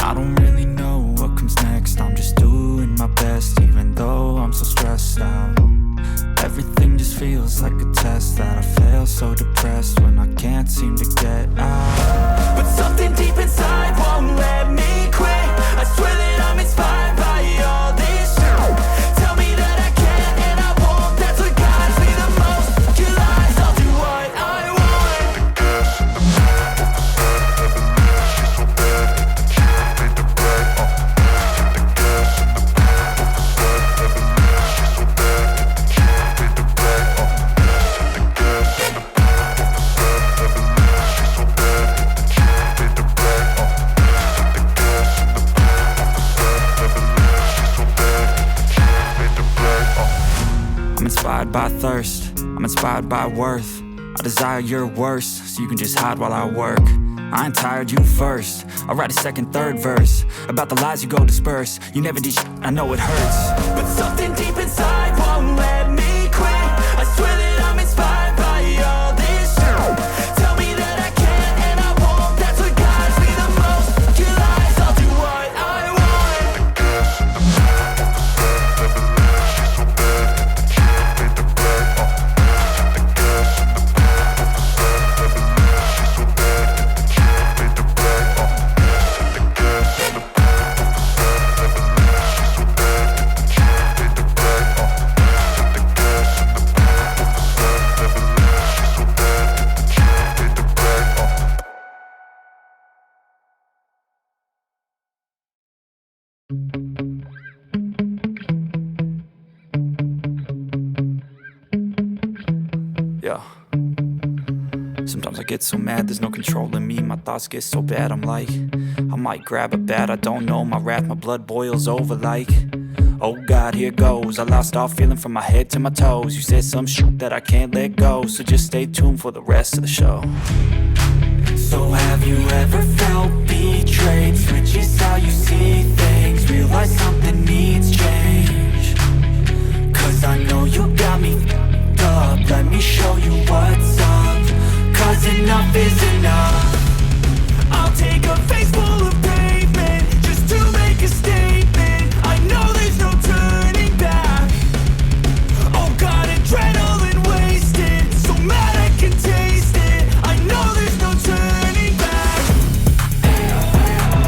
I don't really know what comes next. I'm just doing my best, even though I'm so stressed out. Everything just feels like a test that I fail, so depressed when I can't seem to get out. But something deep inside won't let me quit. I swear that I'm inspired by all this shit. Tell me that I can and I won't. That's what guides me the most. Your lies, I'll do what I want. I'm inspired by thirst, I'm inspired by worth. I desire your worst, so you can just hide while I work. I ain't tired, you first. I'll write a second, third verse about the lies you go disperse. You never did shit, I know it hurts. But something deep inside won't let me quit. I swear that I'm inspired by all this shit. Tell me that I can and I won't. That's what guides me the most. Your lies, I'll do what I want. Yeah. Sometimes I get so mad, there's no controlling me. My thoughts get so bad, I'm like, I might grab a bat, I don't know. My wrath, my blood boils over like, oh God, here goes. I lost all feeling from my head to my toes. You said some shit that I can't let go, so just stay tuned for the rest of the show. So have you ever felt betrayed? Switches how you see things, realize something needs change. Cause I know you got me f***ed up. Let me show you what's up. Cause enough is enough. I'll take a face full of pavement just to make a statement. I know there's no turning back. Oh God, adrenaline wasted, so mad I can taste it. I know there's no turning back.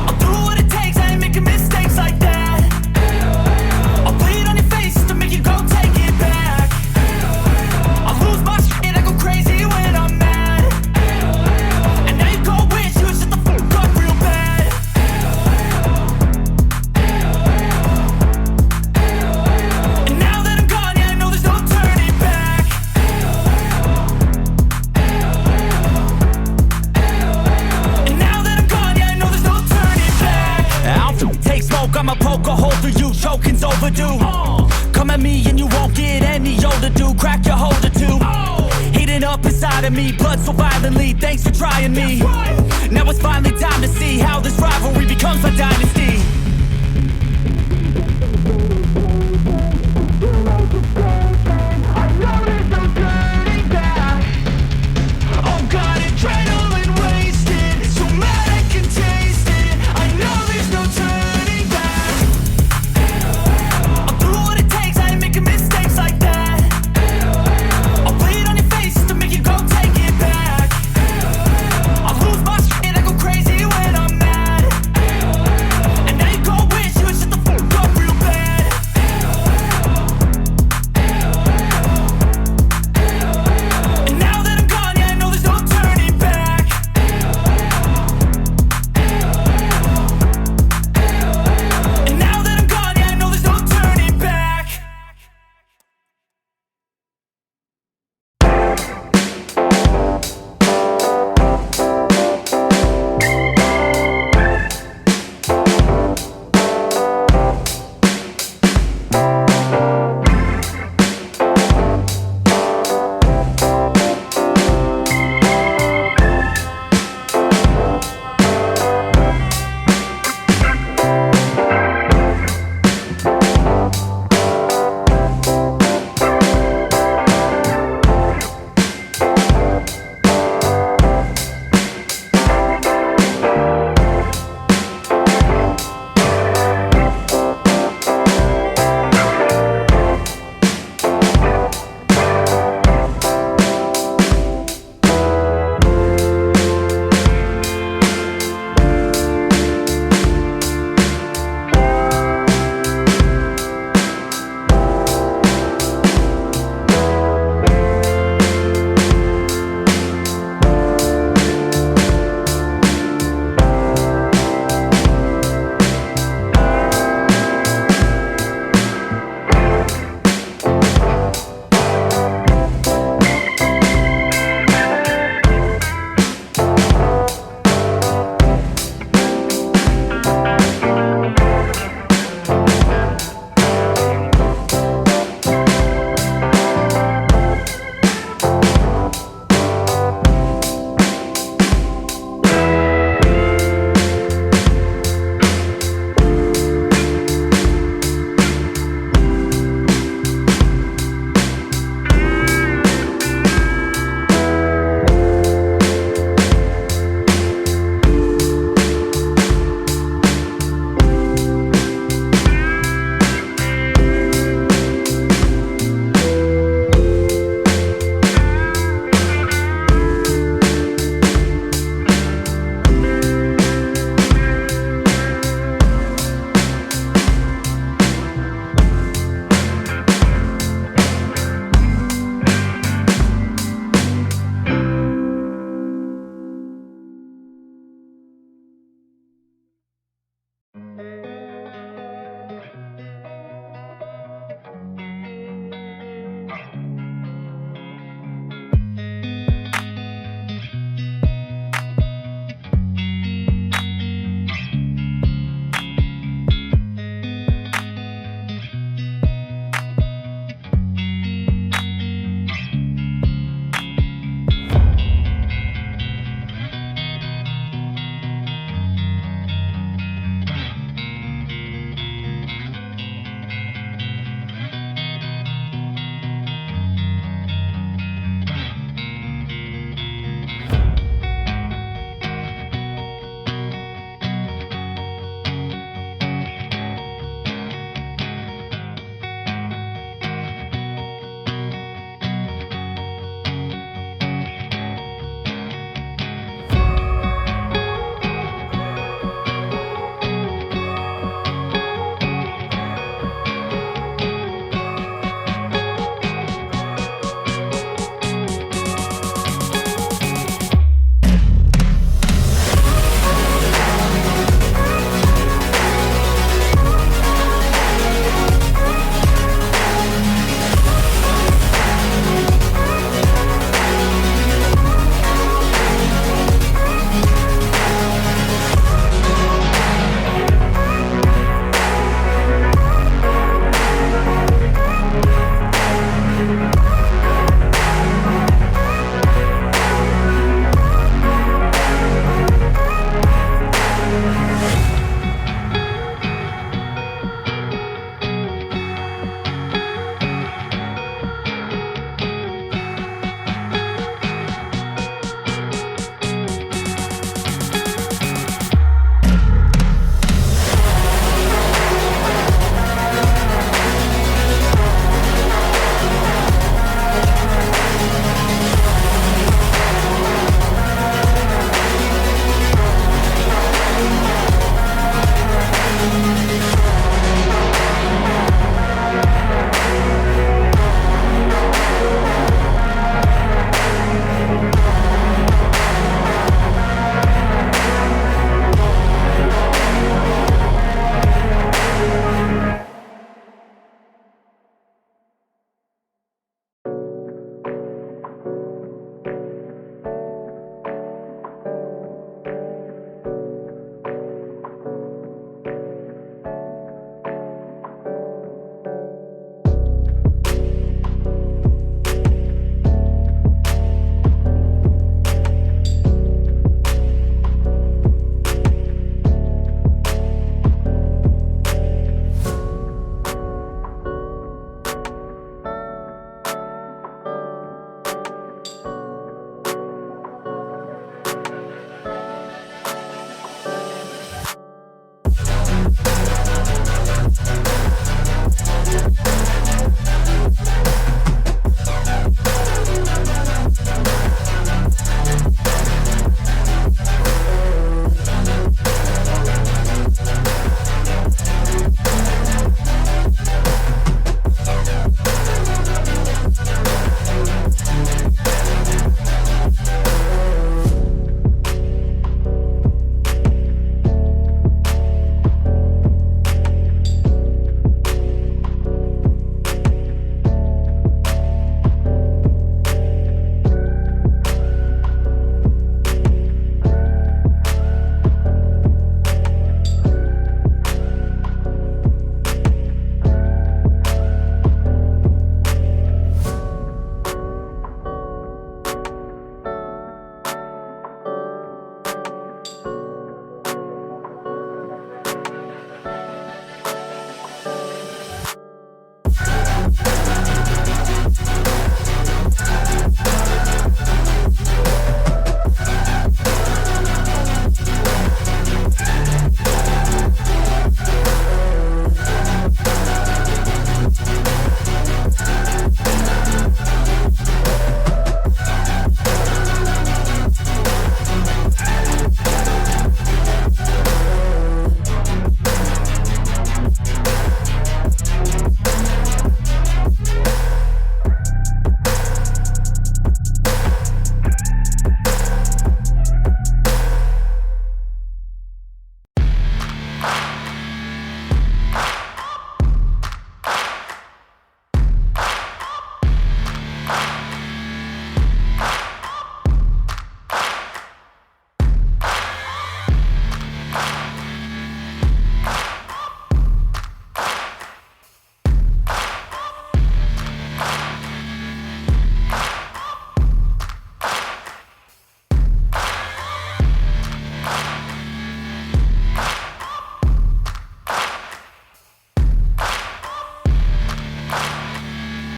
I'll do what it takes, I ain't making mistakes like that. I'll bleed on your face to make you go take it back. I lose my shit and I go crazy when I'm mad. And now you go wish you would shut the fuck up real bad. And now that I'm gone, yeah, I know there's no turning back. And now that I'm gone, yeah, I know there's no turning back. I'll take smoke, I'ma poke a hole through you. Choking's overdue. Come at me and you won't get any older, dude. Crack your holder too. Heating up inside of me, blood so violently. Thanks for trying me. Now it's finally time to see how this rivalry becomes a dynasty.